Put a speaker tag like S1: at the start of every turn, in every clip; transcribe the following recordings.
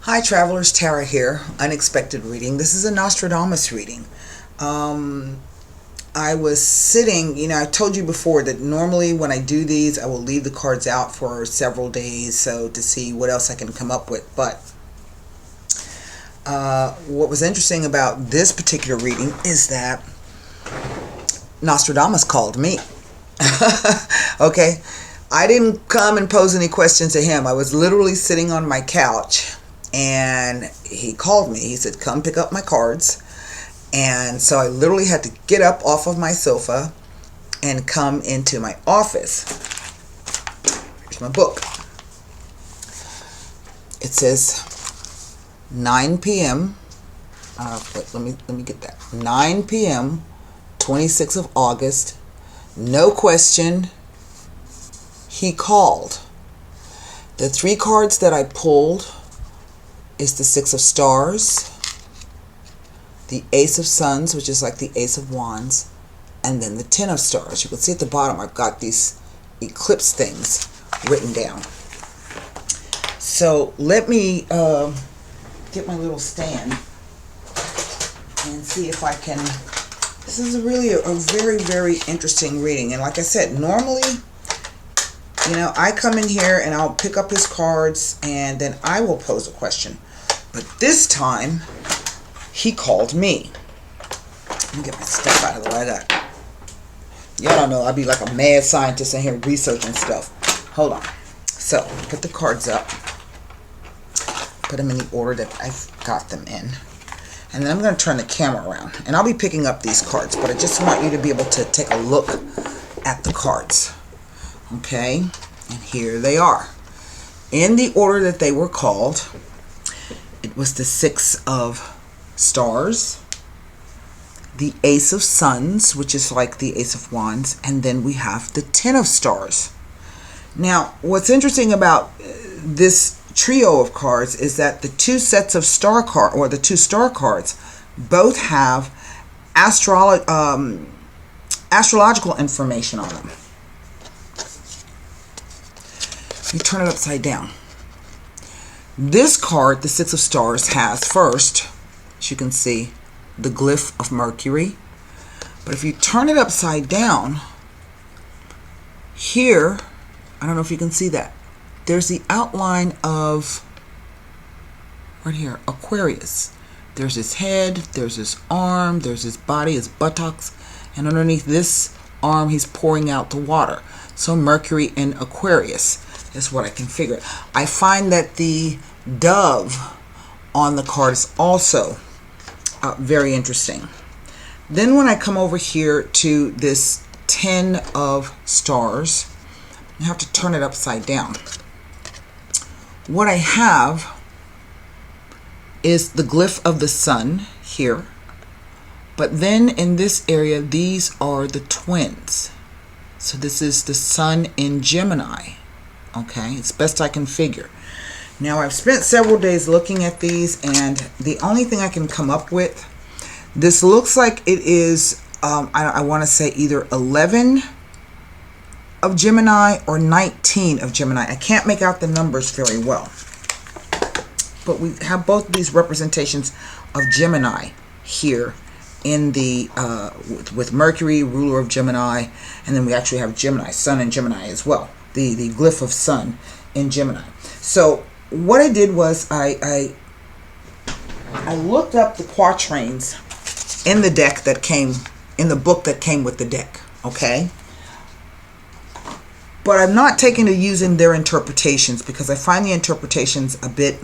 S1: Hi travelers, Tara here. Unexpected reading. This is a Nostradamus reading. I was sitting, I told you before that normally when I do these, I will leave the cards out for several days so to see what else I can come up with. But what was interesting about this particular reading is that Nostradamus called me. Okay? I didn't come and pose any questions to him. I was literally sitting on my couch and he called me. He said, come pick up my cards. And so I literally had to get up off of my sofa and come into my office. Here's my book. It says 9 p.m. Wait, let me get that. 9 p.m. 26th of August. No question. He called. The three cards that I pulled is the Six of Stars, the Ace of Suns, which is like the Ace of Wands, and then the Ten of Stars. You can see at the bottom I've got these eclipse things written down. So let me get my little stand and see if I can. This is really a very, very interesting reading. And like I said, normally, I come in here and I'll pick up his cards and then I will pose a question. But this time, he called me. Let me get my stuff out of the way. Y'all don't know, I'd be like a mad scientist in here researching stuff. Hold on. So, put the cards up. Put them in the order that I've got them in. And then I'm going to turn the camera around. And I'll be picking up these cards, but I just want you to be able to take a look at the cards. Okay? And here they are. In the order that they were called, it was the Six of Stars, the Ace of Suns, which is like the Ace of Wands, and then we have the Ten of Stars. Now, what's interesting about this trio of cards is that the two sets of star card, or the two star cards, both have astrological information on them. You turn it upside down. This card, the Six of Stars, has first, as you can see, the glyph of Mercury. But if you turn it upside down, here, I don't know if you can see that, there's the outline of, right here, Aquarius. There's his head, there's his arm, there's his body, his buttocks, and underneath this arm, he's pouring out the water. So Mercury in Aquarius is what I can figure. I find that the dove on the card is also very interesting. Then when I come over here to this Ten of Stars, I have to turn it upside down. What I have is the glyph of the sun here. But then in this area, these are the twins. So this is the sun in Gemini. Okay, it's best I can figure. Now, I've spent several days looking at these, and the only thing I can come up with, this looks like it is, I want to say either 11 of Gemini or 19 of Gemini. I can't make out the numbers very well. But we have both of these representations of Gemini here in the, with Mercury, ruler of Gemini, and then we actually have Gemini, sun in Gemini as well. The glyph of sun in Gemini. So what I did was I looked up the quatrains in the deck that came, in the book that came with the deck, okay? But I'm not taking to using their interpretations because I find the interpretations a bit,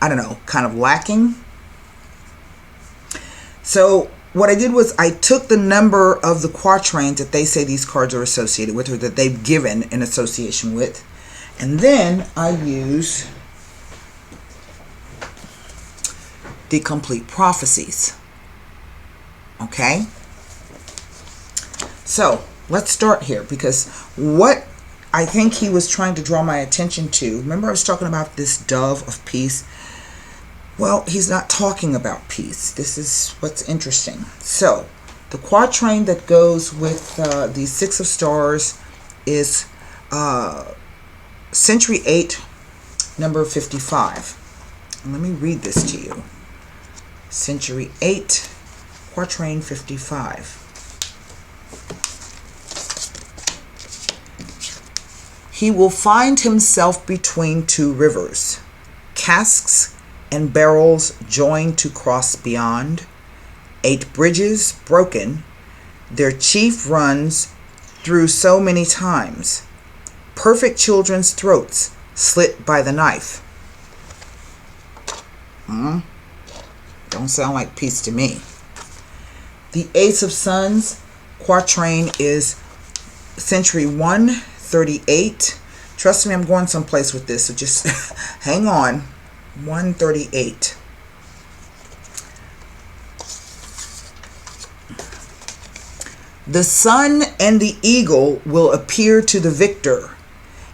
S1: I don't know, kind of lacking. So what I did was I took the number of the quatrains that they say these cards are associated with, or that they've given in association with, and then I use the complete prophecies. Okay? So let's start here, because what I think he was trying to draw my attention to, remember I was talking about this dove of peace? Well, he's not talking about peace. This is what's interesting. So, the quatrain that goes with the Six of Stars is Century 8, number 55. Let me read this to you. Century 8, quatrain 55. He will find himself between two rivers, casks and barrels joined to cross beyond, 8 bridges broken, their chief runs through so many times, perfect children's throats slit by the knife. Don't sound like peace to me. The Ace of Sons quatrain is Century 138. Trust me, I'm going someplace with this, so just hang on. 138. The sun and the eagle will appear to the victor,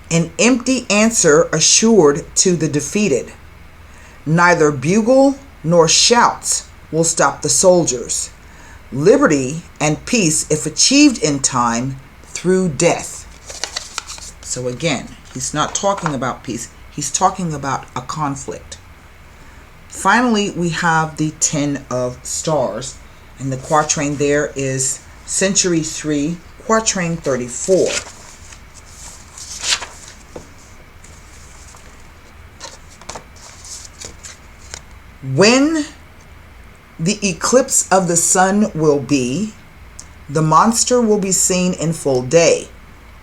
S1: an empty answer assured to the defeated. Neither bugle nor shouts will stop the soldiers. Liberty and peace, if achieved in time, through death. So again, he's not talking about peace. He's talking about a conflict. Finally, we have the 10 of stars. And the quatrain there is Century 3, quatrain 34. When the eclipse of the sun will be, the monster will be seen in full day.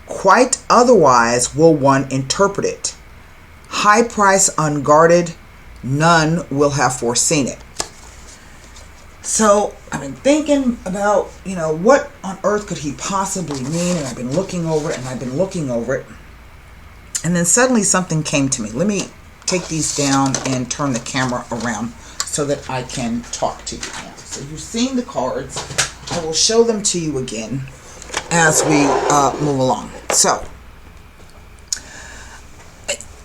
S1: Quite otherwise will one interpret it. High price unguarded, none will have foreseen it. So I've been thinking about, what on earth could he possibly mean? And I've been looking over it and I've been looking over it. And then suddenly something came to me. Let me take these down and turn the camera around so that I can talk to you now. So you've seen the cards. I will show them to you again as we move along. So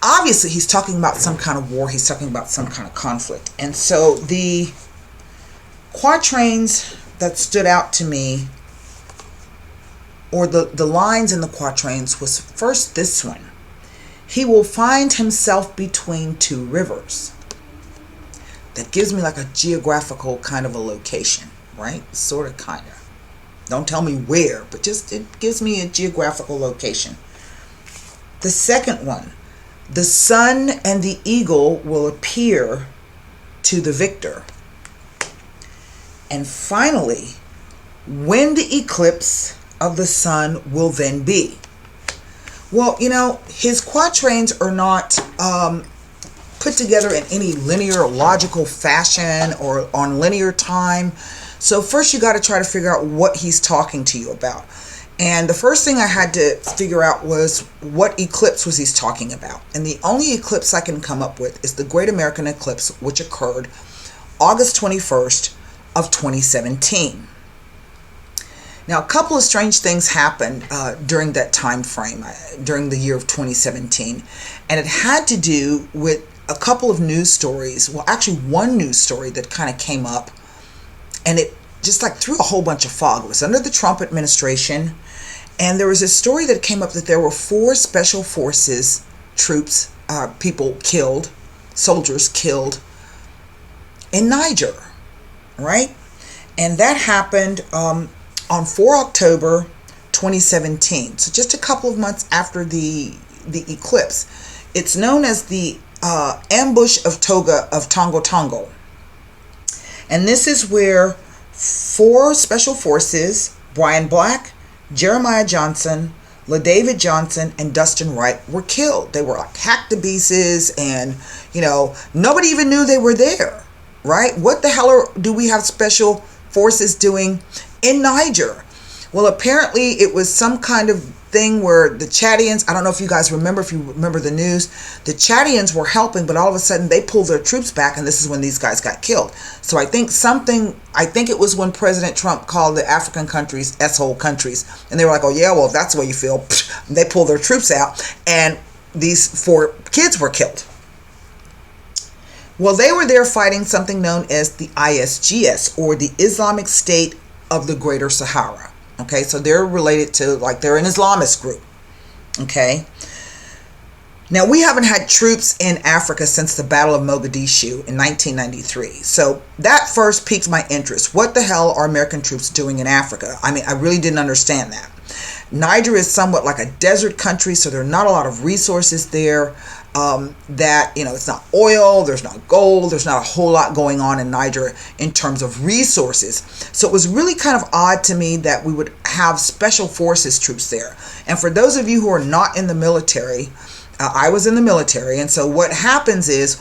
S1: obviously he's talking about some kind of war. He's talking about some kind of conflict. And so the quatrains that stood out to me, or the lines in the quatrains, was first this one. He will find himself between two rivers. That gives me like a geographical kind of a location, right? Sort of, kind of. Don't tell me where, but just it gives me a geographical location. The second one, the sun and the eagle will appear to the victor. And finally, when the eclipse of the sun will then be. Well, his quatrains are not put together in any linear, logical fashion or on linear time. So first you got to try to figure out what he's talking to you about. And the first thing I had to figure out was what eclipse was he talking about. And the only eclipse I can come up with is the Great American Eclipse, which occurred August 21st of 2017. Now, a couple of strange things happened during that time frame, during the year of 2017. And it had to do with a couple of news stories. Well, actually one news story that kind of came up, and it just like threw a whole bunch of fog. It was under the Trump administration, and there was a story that came up that there were 4 special forces troops, people killed, soldiers killed in Niger, right? And that happened on 4 October 2017. So just a couple of months after the eclipse. It's known as the ambush of Tongo-Tongo. And this is where 4 special forces, Brian Black, Jeremiah Johnson, LaDavid Johnson, and Dustin Wright, were killed. They were like hacked to pieces, and nobody even knew they were there, right? What the hell do we have special forces doing in Niger? Well, apparently it was some kind of thing where the Chadians, I don't know if you guys remember, if you remember the news, the Chadians were helping, but all of a sudden they pulled their troops back, and this is when these guys got killed. So I think it was when President Trump called the African countries S-hole countries, and they were like, oh yeah, well, if that's the way you feel, they pulled their troops out, and these 4 kids were killed. Well, they were there fighting something known as the ISGS, or the Islamic State of the Greater Sahara. Okay, so they're related to, like, they're an Islamist group. Okay. Now, we haven't had troops in Africa since the Battle of Mogadishu in 1993. So that first piqued my interest. What the hell are American troops doing in Africa? I mean, I really didn't understand that. Niger is somewhat like a desert country, so there are not a lot of resources there. It's not oil, there's not gold, there's not a whole lot going on in Niger in terms of resources. So it was really kind of odd to me that we would have special forces troops there. And for those of you who are not in the military, I was in the military, and so what happens is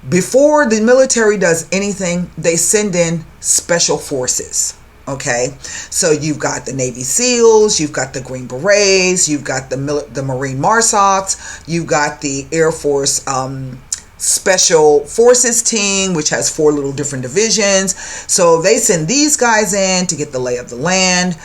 S1: before the military does anything, they send in special forces. Okay, so you've got the Navy SEALs, you've got the Green Berets, you've got the Marine MARSOCs, you've got the Air Force Special Forces team, which has 4 little different divisions. So they send these guys in to get the lay of the land.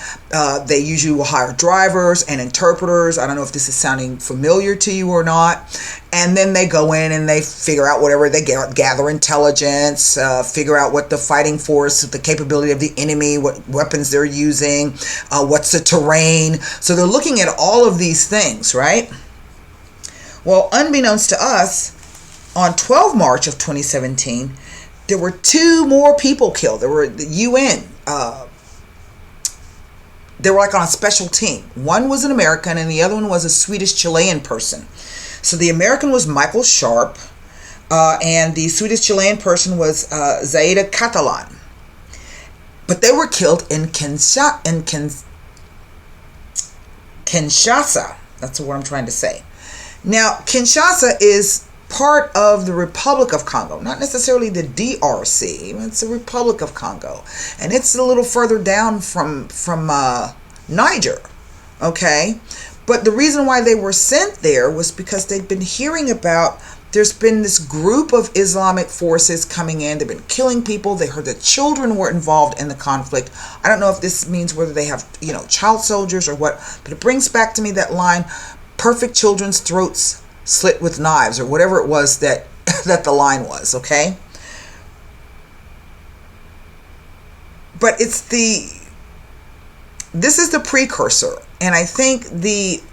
S1: They usually will hire drivers and interpreters. I don't know if this is sounding familiar to you or not. And then they go in and they figure out whatever they gather intelligence, figure out what the fighting force, the capability of the enemy, what weapons they're using, what's the terrain. So they're looking at all of these things, right? Well, unbeknownst to us, on 12 March of 2017, there were 2 more people killed. There were the UN. They were like on a special team. One was an American and the other one was a Swedish-Chilean person. So the American was Michael Sharp, and the Swedish-Chilean person was Zaida Catalan. But they were killed in Kinshasa. That's what I'm trying to say. Now, Kinshasa is part of the Republic of Congo, not necessarily the DRC. It's the Republic of Congo, and it's a little further down from Niger. Okay, but the reason why they were sent there was because they'd been hearing about. There's been this group of Islamic forces coming in. They've been killing people. They heard that children were involved in the conflict. I don't know if this means whether they have, child soldiers or what, but it brings back to me that line, perfect children's throats slit with knives, or whatever it was that the line was, okay? But this is the precursor, and I think the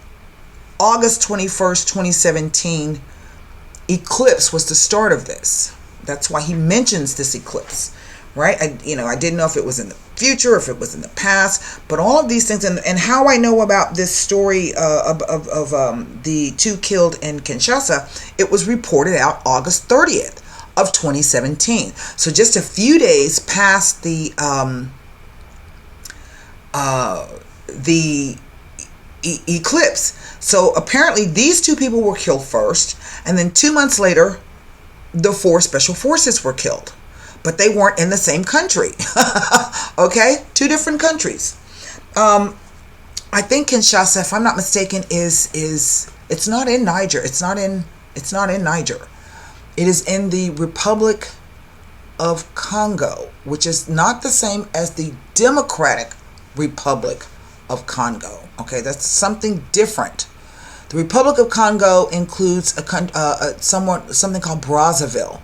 S1: August 21st, 2017 eclipse was the start of this. That's why he mentions this eclipse, right? I didn't know if it was in the future, if it was in the past, but all of these things, and how I know about this story of the 2 killed in Kinshasa, it was reported out August 30th of 2017. So just a few days past the eclipse. So apparently these 2 people were killed first, and then 2 months later, the 4 special forces were killed. But they weren't in the same country. Okay? 2 different countries. I think Kinshasa, if I'm not mistaken, is it's not in Niger. It's not in Niger. It is in the Republic of Congo, which is not the same as the Democratic Republic of Congo. Okay, that's something different. The Republic of Congo includes something called Brazzaville.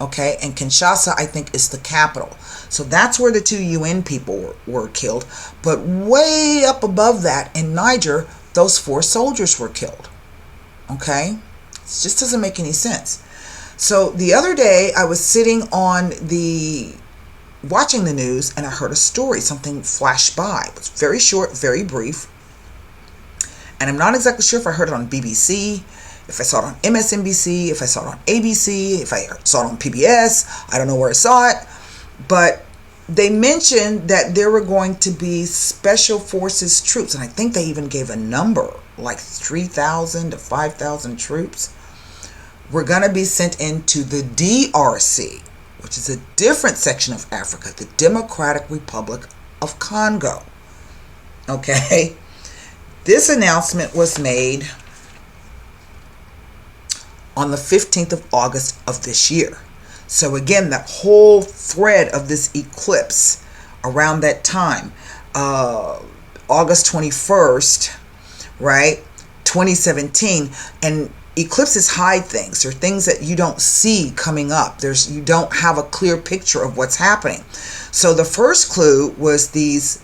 S1: Okay, and Kinshasa, I think, is the capital. So that's where the 2 UN people were killed. But way up above that, in Niger, those 4 soldiers were killed. Okay? It just doesn't make any sense. So the other day, I was sitting watching the news, and I heard a story. Something flashed by. It was very short, very brief. And I'm not exactly sure if I heard it on BBC, if I saw it on MSNBC, if I saw it on ABC, if I saw it on PBS. I don't know where I saw it. But they mentioned that there were going to be special forces troops. And I think they even gave a number, like 3,000 to 5,000 troops. Were going to be sent into the DRC, which is a different section of Africa, the Democratic Republic of Congo. Okay? This announcement was made on the 15th of August of this year. So again, that whole thread of this eclipse around that time, August 21st, right, 2017, and eclipses hide things. There are things that you don't see coming up. You don't have a clear picture of what's happening. So the first clue was these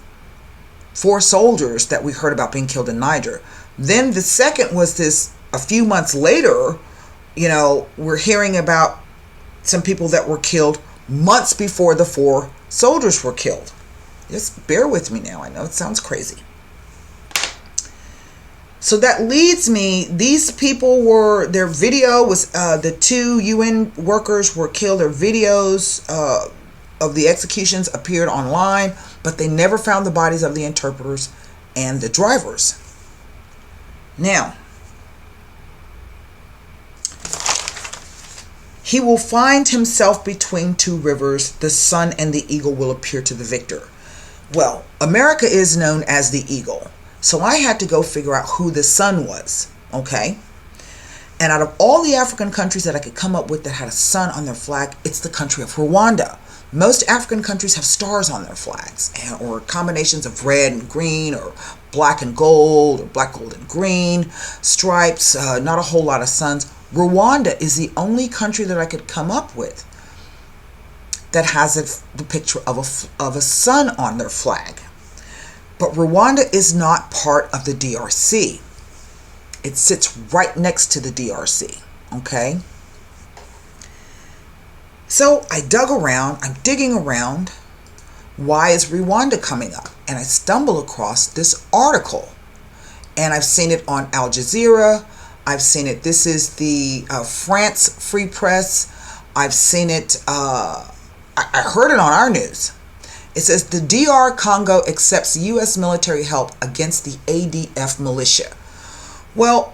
S1: 4 soldiers that we heard about being killed in Niger. Then the second was this a few months later, we're hearing about some people that were killed months before the 4 soldiers were killed. Just bear with me now. I know it sounds crazy. So that leads me, these people their video was, the 2 UN workers were killed. Their videos of the executions appeared online, but they never found the bodies of the interpreters and the drivers. Now, he will find himself between 2 rivers. The sun and the eagle will appear to the victor. Well, America is known as the eagle. So I had to go figure out who the sun was, okay? And out of all the African countries that I could come up with that had a sun on their flag, it's the country of Rwanda. Most African countries have stars on their flags, or combinations of red and green, or black and gold, or black, gold, and green, stripes, not a whole lot of suns. Rwanda is the only country that I could come up with that has the picture of a sun on their flag. But Rwanda is not part of the DRC. It sits right next to the DRC, okay? So I dug around, I'm digging around. Why is Rwanda coming up? And I stumble across this article. And I've seen it on Al Jazeera. I've seen it, this is the France Free Press. I've seen it, I heard it on our news. It says the DR Congo accepts U.S. military help against the ADF militia. Well,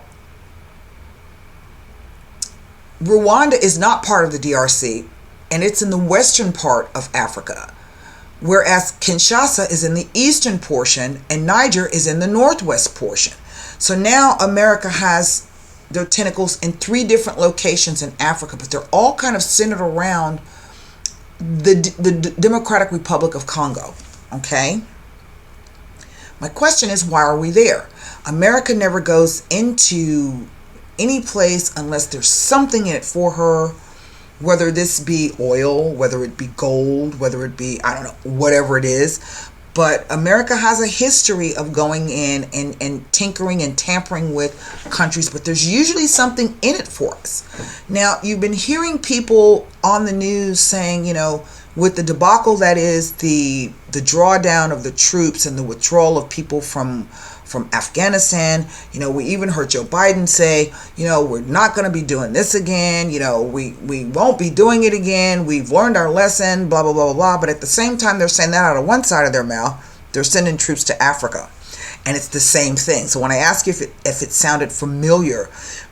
S1: Rwanda is not part of the DRC, and it's in the western part of Africa, whereas Kinshasa is in the eastern portion and Niger is in the northwest portion. So now America has their tentacles in 3 different locations in Africa, but they're all kind of centered around the Democratic Republic of Congo, okay? My question is, why are we there? America never goes into any place unless there's something in it for her, whether this be oil, whether it be gold, whether it be, I don't know, whatever it is. But America has a history of going in and tinkering and tampering with countries, but there's usually something in it for us. Now, you've been hearing people on the news saying, with the debacle that is the drawdown of the troops and the withdrawal of people from Afghanistan, we even heard Joe Biden say, we're not going to be doing this again, we won't be doing it again, we've learned our lesson, blah, blah, blah, blah. But at the same time, they're saying that out of one side of their mouth, they're sending troops to Africa. And it's the same thing. So when I ask you if it sounded familiar,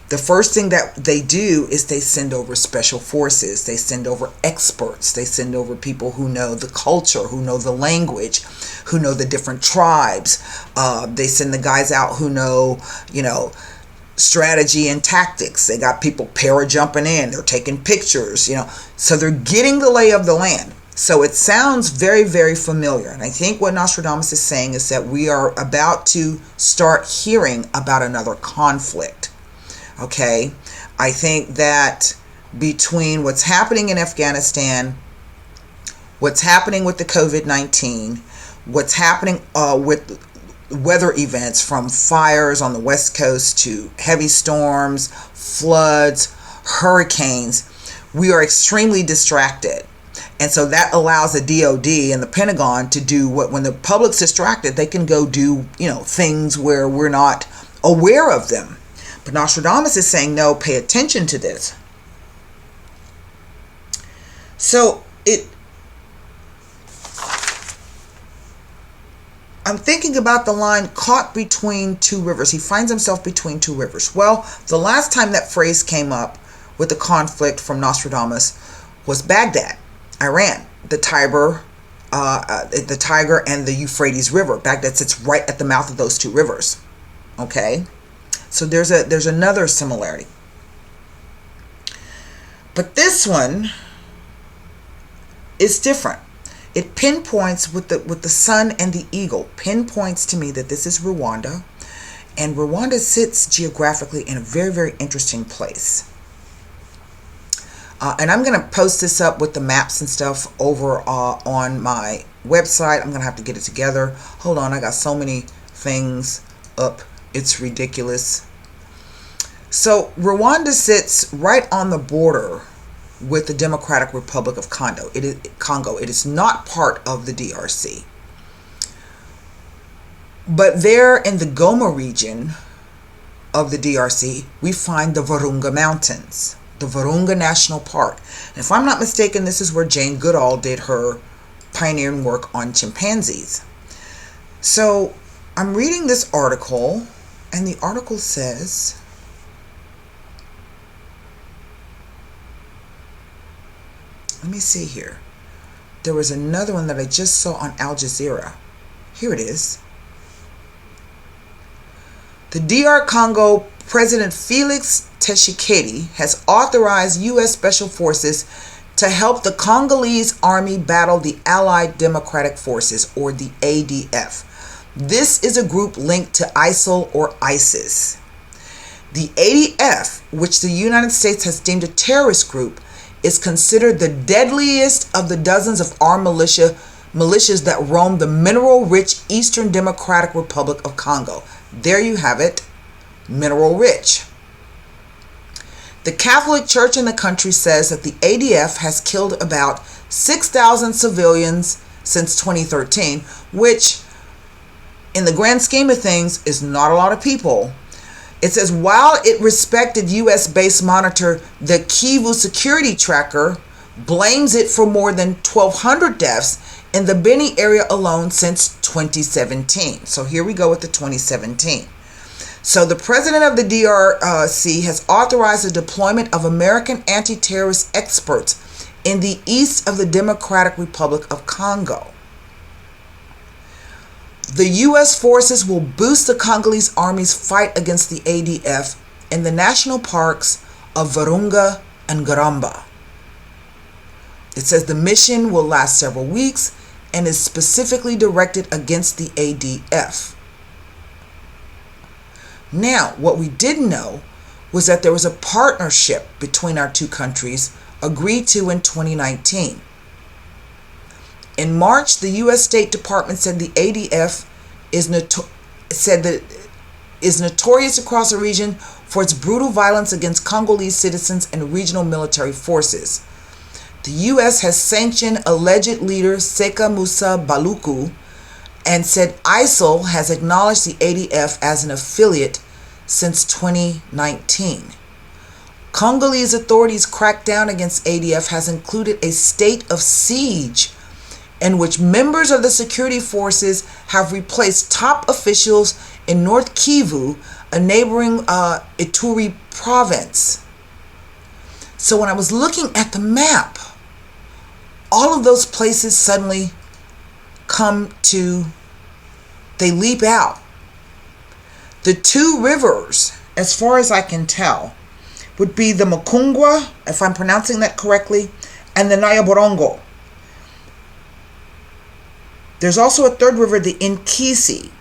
S1: the first thing that they do is they send over special forces. They send over experts. They send over people who know the culture, who know the language, who know the different tribes. They send the guys out who know, strategy and tactics. They got people para-jumping in. They're taking pictures, So they're getting the lay of the land. So it sounds very, very familiar. And I think what Nostradamus is saying is that we are about to start hearing about another conflict. Okay, I think that between what's happening in Afghanistan, what's happening with the COVID-19, what's happening with weather events from fires on the West Coast to heavy storms, floods, hurricanes, we are extremely distracted. And so that allows the DOD and the Pentagon to do when the public's distracted, they can go do, things where we're not aware of them. But Nostradamus is saying, no, pay attention to this. So I'm thinking about the line, caught between 2 rivers. He finds himself between 2 rivers. Well, the last time that phrase came up with the conflict from Nostradamus was Baghdad, Iran, the Tiber and the Euphrates River. Baghdad sits right at the mouth of those 2 rivers. Okay? So there's another similarity. But this one is different. It pinpoints with the sun and the eagle, pinpoints to me that this is Rwanda. And Rwanda sits geographically in a very, very interesting place. And I'm going to post this up with the maps and stuff over on my website. I'm going to have to get it together. Hold on, I got so many things up. It's ridiculous. So Rwanda sits right on the border with the Democratic Republic of Congo. It is not part of the DRC. But there in the Goma region of the DRC, we find the Virunga Mountains, the Virunga National Park. And if I'm not mistaken, this is where Jane Goodall did her pioneering work on chimpanzees. So I'm reading this article, and the article says, let me see here. There was another one that I just saw on Al Jazeera. Here it is. The DR Congo President Felix Tshisekedi has authorized U.S. Special Forces to help the Congolese army battle the Allied Democratic Forces, or the ADF. This is a group linked to ISIL or ISIS. The ADF, which the United States has deemed a terrorist group, is considered the deadliest of the dozens of armed militias that roam the mineral-rich Eastern Democratic Republic of Congo. There you have it, mineral-rich. The Catholic Church in the country says that the ADF has killed about 6,000 civilians since 2013, which, in the grand scheme of things, is not a lot of people. It says, while it respected U.S.-based monitor the Kivu Security Tracker blames it for more than 1,200 deaths in the Beni area alone since 2017. So here we go with the 2017. So the president of the DRC has authorized the deployment of American anti-terrorist experts in the east of the Democratic Republic of Congo. The U.S. forces will boost the Congolese army's fight against the ADF in the national parks of Virunga and Garamba. It says the mission will last several weeks and is specifically directed against the ADF. Now, what we didn't know was that there was a partnership between our two countries agreed to in 2019. In March, the U.S. State Department said the ADF is notorious across the region for its brutal violence against Congolese citizens and regional military forces. The U.S. has sanctioned alleged leader Seka Musa Baluku and said ISIL has acknowledged the ADF as an affiliate since 2019. Congolese authorities' crackdown against ADF has included a state of siege in which members of the security forces have replaced top officials in North Kivu, a neighboring Ituri province. So when I was looking at the map, all of those places suddenly they leap out. The two rivers, as far as I can tell, would be the Mukungwa, if I'm pronouncing that correctly, and the Nyabarongo. There's also a third river, the Nkisi.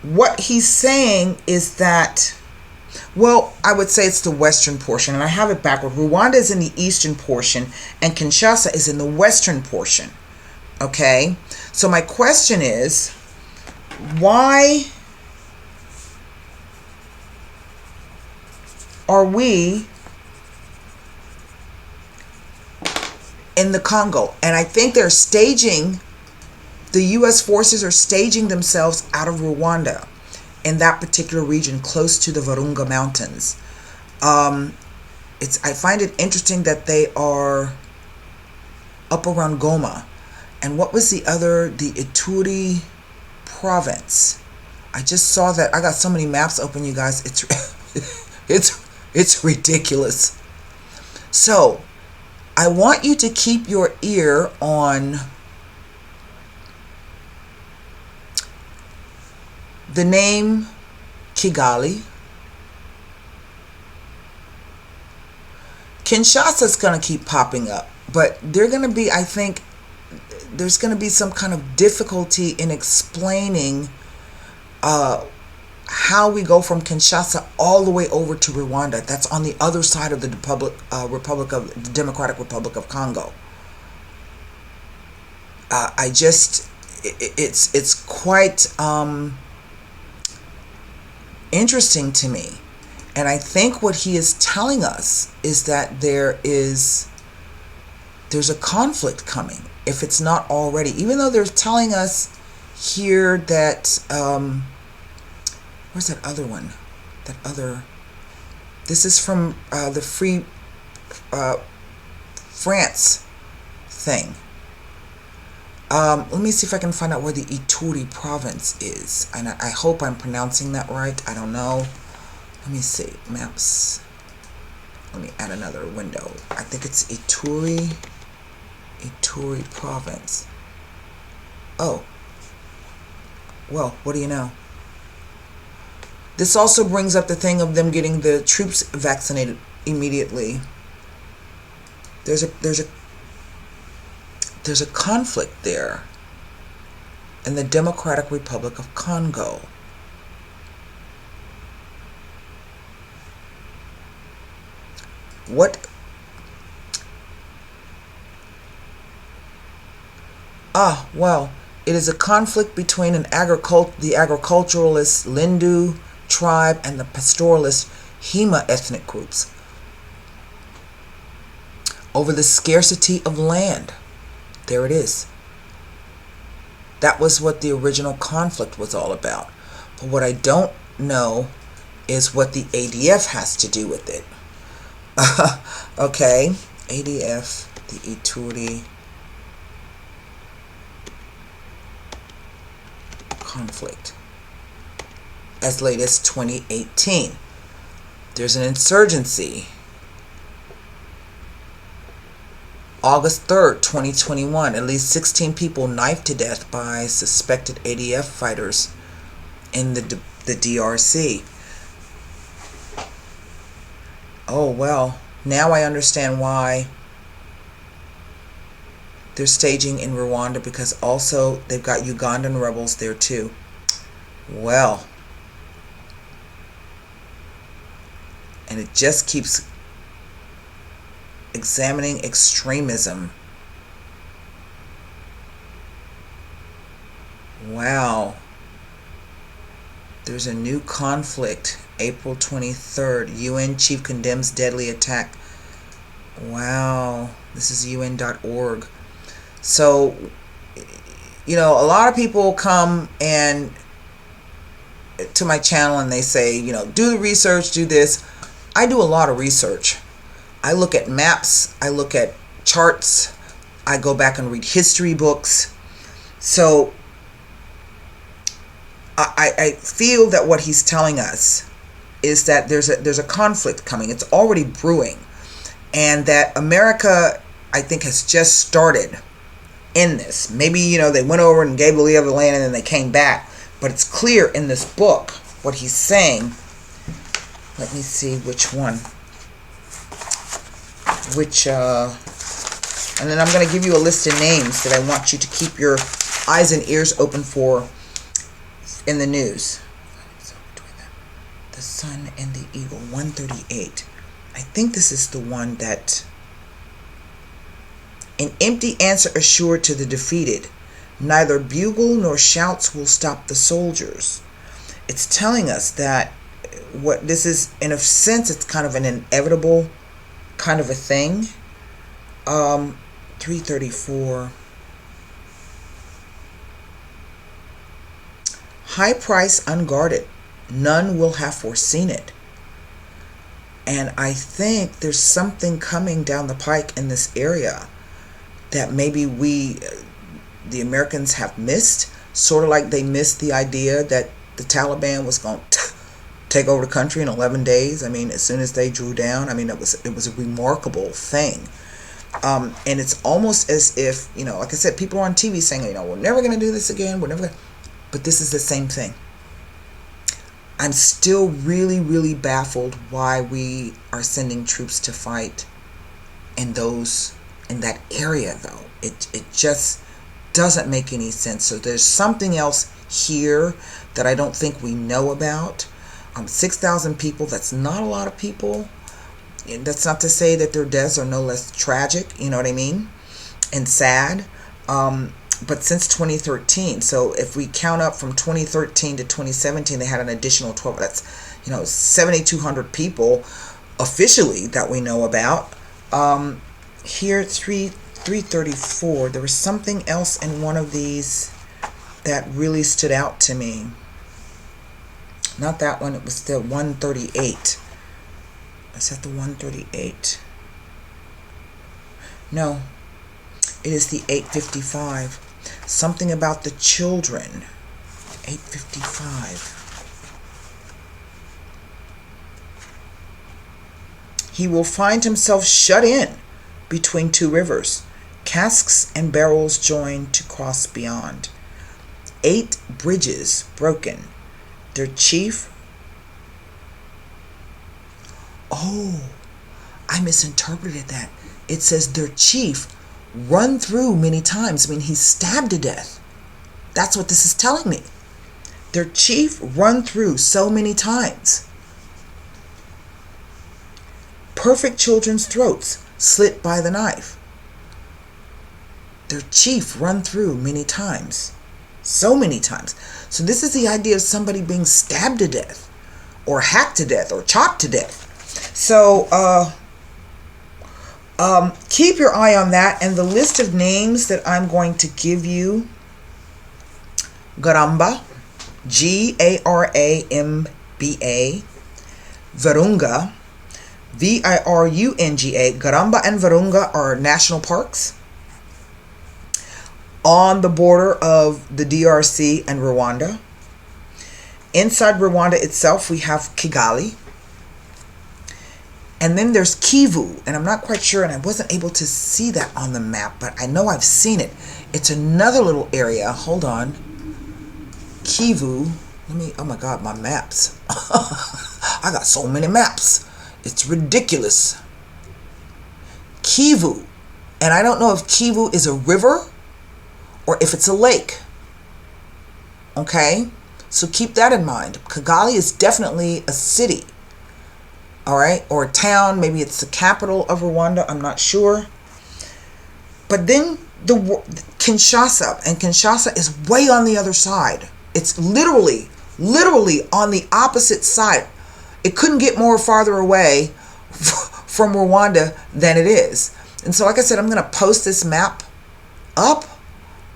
S1: What he's saying is that, well, I would say it's the western portion, and I have it backward. Rwanda is in the eastern portion, and Kinshasa is in the western portion. Okay? So my question is, why are we in the Congo? And I think the U.S. forces are staging themselves out of Rwanda in that particular region close to the Virunga Mountains. I find it interesting that they are up around Goma. And what was the Ituri province? I just saw that. I got so many maps open, you guys. It's ridiculous. So I want you to keep your ear on the name Kigali. Kinshasa's going to keep popping up, but they're going to be, I think, there's going to be some kind of difficulty in explaining how we go from Kinshasa all the way over to Rwanda. That's on the other side of the Democratic Republic of Congo. It's quite interesting to me. And I think what he is telling us is that there's a conflict coming, if it's not already. Even though they're telling us here that, where's that other one? This is from the Free France thing. Let me see if I can find out where the Ituri province is. And I hope I'm pronouncing that right. I don't know. Let me see. Maps. Let me add another window. I think it's Ituri province. Oh. Well, what do you know? This also brings up the thing of them getting the troops vaccinated immediately. There's a conflict there in the Democratic Republic of Congo. What? Well, it is a conflict between the agriculturalist Lendu tribe and the pastoralist Hema ethnic groups over the scarcity of land. There it is. That was what the original conflict was all about. But what I don't know is what the ADF has to do with it. Okay, ADF, the Ituri conflict, as late as 2018. There's an insurgency. August 3rd, 2021, at least 16 people knifed to death by suspected ADF fighters in the DRC. Oh, well, now I understand why they're staging in Rwanda, because also they've got Ugandan rebels there too. Well, and it just keeps examining extremism. Wow. There's a new conflict. April 23rd. UN chief condemns deadly attack. Wow. This is UN.org. So, you know, a lot of people come and to my channel and they say, you know, do the research, do this. I do a lot of research. I look at maps, I look at charts, I go back and read history books. So I feel that what he's telling us is that there's a conflict coming. It's already brewing. And that America, I think, has just started in this. Maybe, you know, they went over and gave the lay of the land and then they came back. But it's clear in this book what he's saying. Let me see which one. And then I'm going to give you a list of names that I want you to keep your eyes and ears open for in the news. The Sun and the Eagle, 138. I think this is the one that... An empty answer assured to the defeated. Neither bugle nor shouts will stop the soldiers. It's telling us that what this is, in a sense, it's kind of an inevitable kind of a thing. 334. High price unguarded. None will have foreseen it. And I think there's something coming down the pike in this area that maybe we, the Americans, have missed. Sort of like they missed the idea that the Taliban was going to take over the country in 11 days. I mean, as soon as they drew down, I mean, it was a remarkable thing. And it's almost as if, you know, like I said, people are on TV saying, you know, we're never going to do this again. We're never going to. But this is the same thing. I'm still really, really baffled why we are sending troops to fight in that area, though. It just doesn't make any sense. So there's something else here that I don't think we know about. 6,000 people, that's not a lot of people. That's not to say that their deaths are no less tragic, you know what I mean, and sad. but since 2013. So if we count up from 2013 to 2017, they had an additional 12. That's 7,200 people officially that we know about. Here, 334. There was something else in one of these that really stood out to me. Not that one. It was the 138. Is that the 138? No. It is the 855. Something about the children. 855. He will find himself shut in between two rivers. Casks and barrels join to cross beyond. 8 bridges broken. Their chief... Oh, I misinterpreted that. It says their chief run through many times. I mean, he's stabbed to death. That's what this is telling me. Their chief run through so many times. Perfect children's throats slit by the knife. Their chief run through many times. So many times. So this is the idea of somebody being stabbed to death, or hacked to death, or chopped to death. So keep your eye on that. And the list of names that I'm going to give you: Garamba, Garamba, Virunga, Virunga. Garamba and Virunga are national parks on the border of the DRC and Rwanda. Inside Rwanda itself, we have Kigali. And then there's Kivu, and I'm not quite sure, and I wasn't able to see that on the map, but I know I've seen it. It's another little area. Hold on. Kivu. Oh my God, my maps. I got so many maps. It's ridiculous. Kivu. And I don't know if Kivu is a river or if it's a lake. Okay? So keep that in mind. Kigali is definitely a city. All right? Or a town. Maybe it's the capital of Rwanda. I'm not sure. But then Kinshasa. And Kinshasa is way on the other side. It's literally on the opposite side. It couldn't get more farther away from Rwanda than it is. And so, like I said, I'm going to post this map up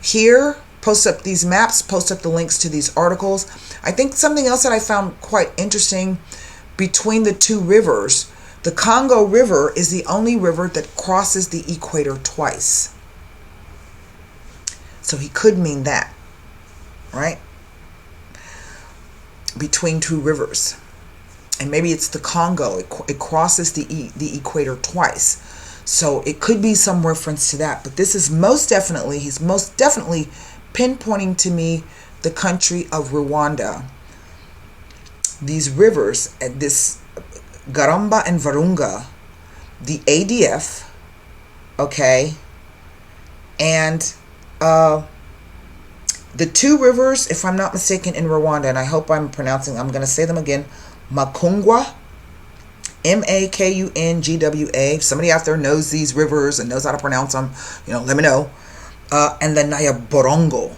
S1: here, post up these maps, post up the links to these articles. I think something else that I found quite interesting between the two rivers, the Congo River is the only river that crosses the equator twice. So he could mean that, right? Between two rivers. And maybe it's the Congo. It crosses the equator twice. So it could be some reference to that. But this is he's most definitely pinpointing to me the country of Rwanda. These rivers, this Garamba and Virunga, the ADF, okay, and the two rivers, if I'm not mistaken, in Rwanda, and I hope I'm going to say them again, Makungwa, Makungwa. If somebody out there knows these rivers and knows how to pronounce them, let me know. And then Nyaborongo.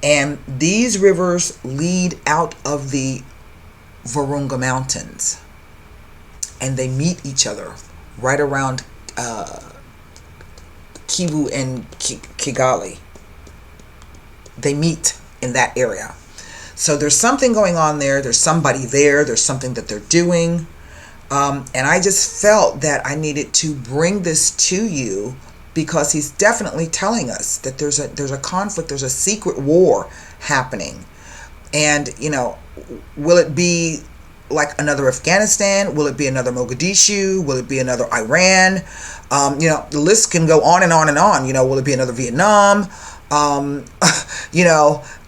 S1: And these rivers lead out of the Virunga Mountains. And they meet each other right around Kivu and Kigali. They meet in that area. So there's something going on there. There's somebody there. There's something that they're doing. And I just felt that I needed to bring this to you because he's definitely telling us that there's a conflict. There's a secret war happening. And, will it be like another Afghanistan? Will it be another Mogadishu? Will it be another Iran? The list can go on and on and on. Will it be another Vietnam?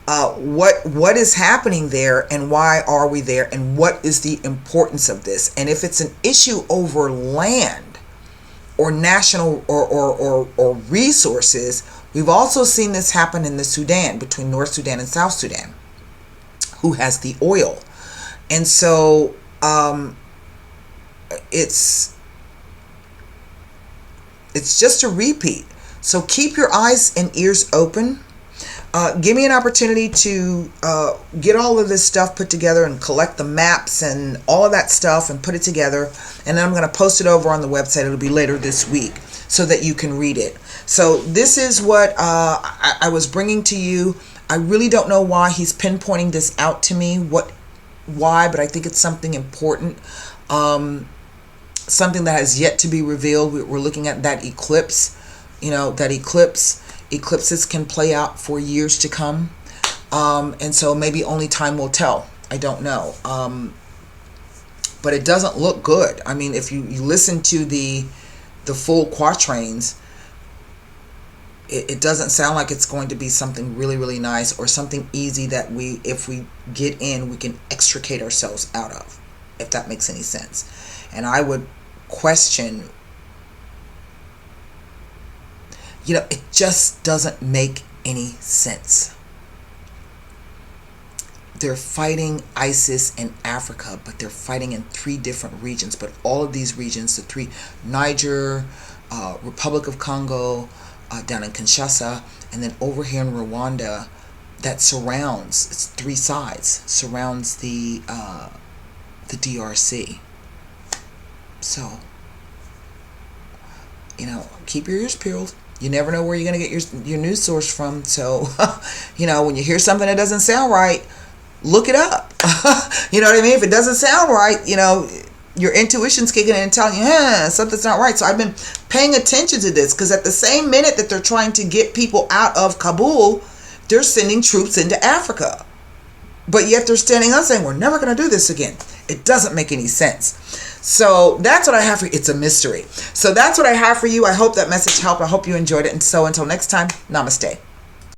S1: What is happening there and why are we there and what is the importance of this? And if it's an issue over land or national or resources, we've also seen this happen in the Sudan, between North Sudan and South Sudan, who has the oil. And so it's just a repeat. So keep your eyes and ears open. Give me an opportunity to get all of this stuff put together and collect the maps and all of that stuff and put it together. And then I'm going to post it over on the website. It'll be later this week so that you can read it. So this is what I was bringing to you. I really don't know why he's pinpointing this out to me, why, but I think it's something important. Something that has yet to be revealed. We're looking at that eclipse. You know, that eclipses can play out for years to come. And so maybe only time will tell. I don't know. But it doesn't look good. I mean, if you listen to the full quatrains, it doesn't sound like it's going to be something really, really nice or something easy that if we get in, we can extricate ourselves out of, if that makes any sense. And I would question, it just doesn't make any sense. They're fighting ISIS in Africa, but they're fighting in 3 different regions. But all of these regions, the 3, Niger, Republic of Congo, down in Kinshasa, and then over here in Rwanda, that surrounds, it's 3 sides, surrounds the DRC. So, keep your ears peeled. You never know where you're going to get your news source from. So, when you hear something that doesn't sound right, look it up. You know what I mean? If it doesn't sound right, your intuition's kicking in and telling you, something's not right. So I've been paying attention to this, because at the same minute that they're trying to get people out of Kabul, they're sending troops into Africa. But yet they're standing up saying, we're never going to do this again. It doesn't make any sense. So that's what I have for you. It's a mystery. So that's what I have for you. I hope that message helped. I hope you enjoyed it. And so until next time, namaste.